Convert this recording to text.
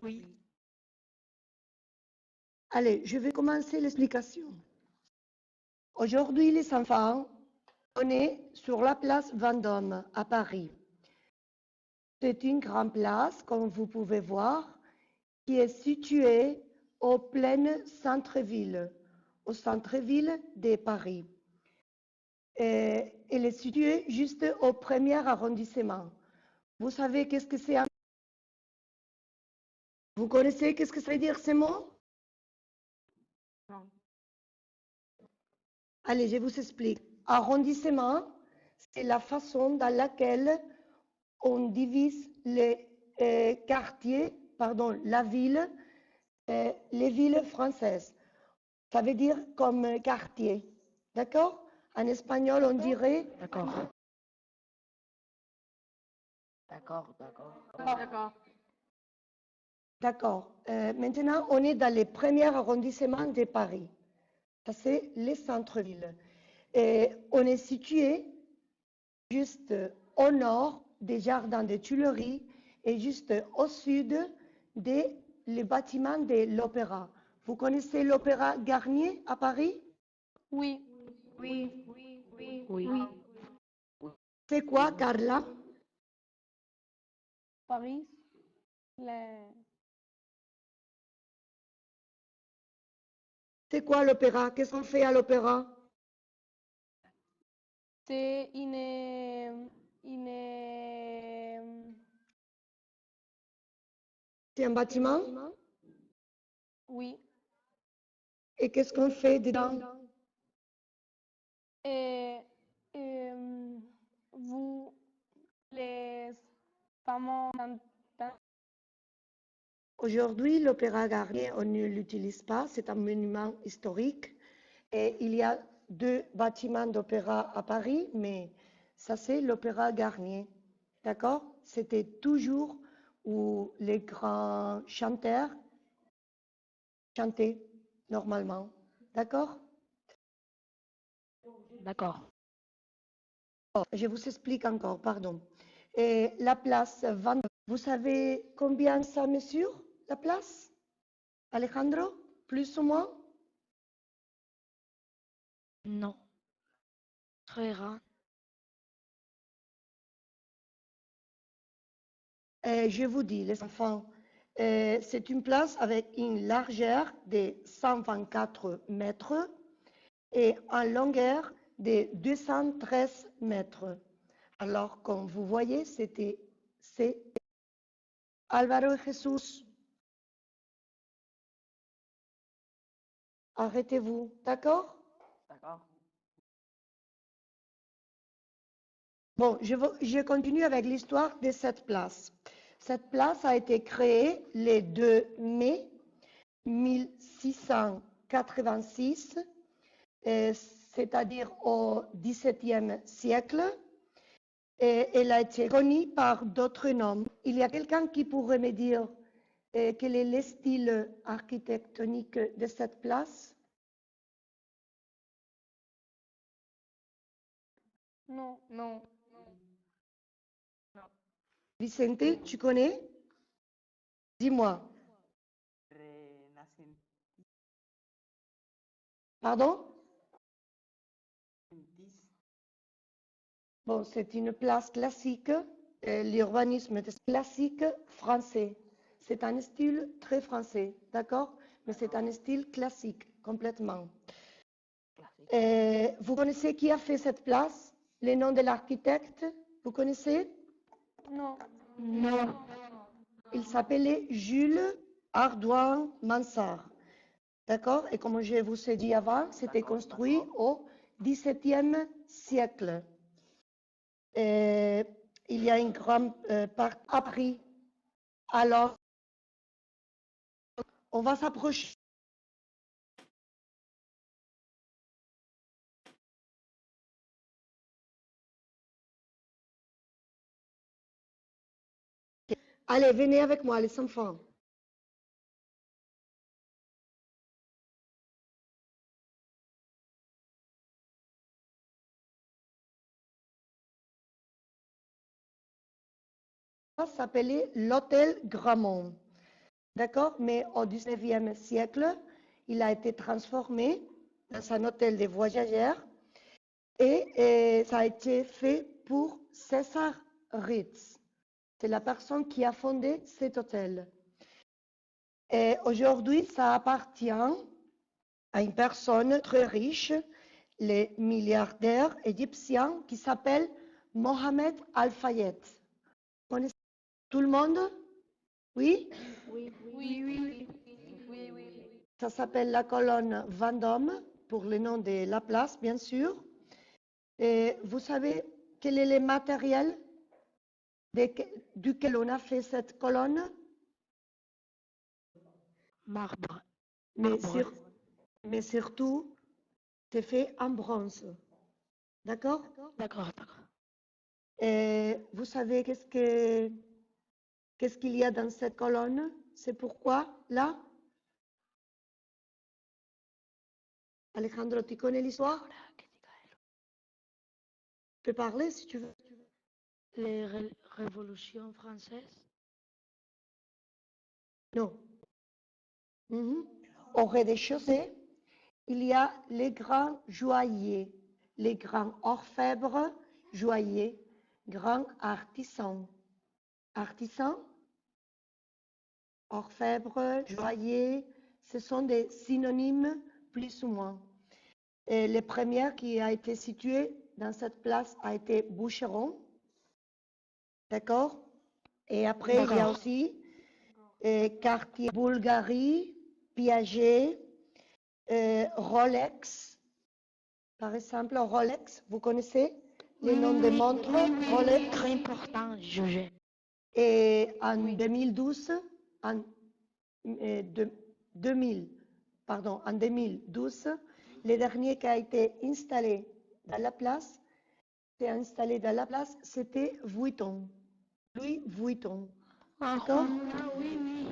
Oui. Allez, je vais commencer l'explication. Aujourd'hui, les enfants, on est sur la place Vendôme à Paris. C'est une grande place, comme vous pouvez voir, qui est située au plein centre-ville, au centre-ville de Paris. Et elle est située juste au premier arrondissement. Vous savez qu'est-ce que c'est? Vous connaissez qu'est-ce que ça veut dire ces mots? Non. Allez, je vous explique. Arrondissement, c'est la façon dans laquelle on divise les quartiers, pardon, la ville, les villes françaises. Ça veut dire comme quartier. D'accord? En espagnol, on dirait. D'accord. D'accord. D'accord. Maintenant, on est dans les premiers arrondissements de Paris. Ça, c'est les centres-villes. Et on est situé juste au nord des jardins des Tuileries et juste au sud des les bâtiments de l'Opéra. Vous connaissez l'Opéra Garnier à Paris? Oui. Oui. C'est quoi, Carla? Paris. Les... C'est quoi l'opéra? Qu'est-ce qu'on fait à l'opéra? C'est C'est un bâtiment? Oui. Et qu'est-ce qu'on fait dedans? Et, vous, les femmes, Aujourd'hui, l'Opéra Garnier, on ne l'utilise pas. C'est un monument historique. Et il y a deux bâtiments d'opéra à Paris, mais ça, c'est l'Opéra Garnier. D'accord? C'était toujours où les grands chanteurs chantaient normalement. D'accord? D'accord. Je vous explique encore, pardon. Et la place Vendôme, vous savez combien ça mesure, la place? Alejandro, plus ou moins? Non. Très rare. Je vous dis, les enfants, c'est une place avec une largeur de 124 mètres et une longueur de 213 mètres. Alors, comme vous voyez, c'est Álvaro et Jesús. Arrêtez-vous, d'accord? D'accord. Bon, je continue avec l'histoire de cette place. Cette place a été créée le 2 mai 1686, c'est-à-dire au XVIIe siècle, et elle a été connue par d'autres noms. Il y a quelqu'un qui pourrait me dire quel est le style architectonique de cette place? Non. Non. Vicente, tu connais? Dis-moi. Pardon? Bon, c'est une place classique, l'urbanisme classique français. C'est un style très français, d'accord? Mais c'est un style classique, complètement. Vous connaissez qui a fait cette place? Le nom de l'architecte? Vous connaissez? Non. Non. Il s'appelait Jules Hardouin Mansart. D'accord? Et comme je vous ai dit avant, c'était construit au XVIIe siècle. Il y a une grande part appris. Alors, on va s'approcher. Allez, venez avec moi, les enfants. Ça s'appelait l'hôtel Grammont. d'accord? Mais au 19e siècle, il a été transformé dans un hôtel de voyageurs et ça a été fait pour César Ritz. C'est la personne qui a fondé cet hôtel. Et aujourd'hui, ça appartient à une personne très riche, le milliardaire égyptien qui s'appelle Mohamed Al-Fayed. Connaissez tout le monde? Oui? Oui, oui, oui, oui, oui. Ça s'appelle la colonne Vendôme, pour le nom de la place, bien sûr. Et vous savez quel est le matériel duquel on a fait cette colonne? Marbre. Mais, Marbre. mais surtout, c'est fait en bronze. D'accord? D'accord, d'accord. Et vous savez qu'est-ce qu'il y a dans cette colonne? C'est pourquoi là? Alejandro, tu connais l'histoire? Tu peux parler si tu veux. Les révolutions françaises. Non. Mhm. Au rez-de-chaussée, il y a les grands joailliers, les grands orfèvres, joailliers, grands artisans. Artisans, orfèvres, joailliers, ce sont des synonymes plus ou moins. Et le premier qui a été situé dans cette place a été Boucheron. D'accord? Et après, il y a aussi Cartier Bulgarie, Piaget, Rolex. Par exemple, Rolex, vous connaissez les noms de montres Rolex? Très important, Jugé. Et en 2012, en 2012, le dernier qui a été installé dans la place, c'était Vuitton. Louis Vuitton. D'accord? Ah oui, oui.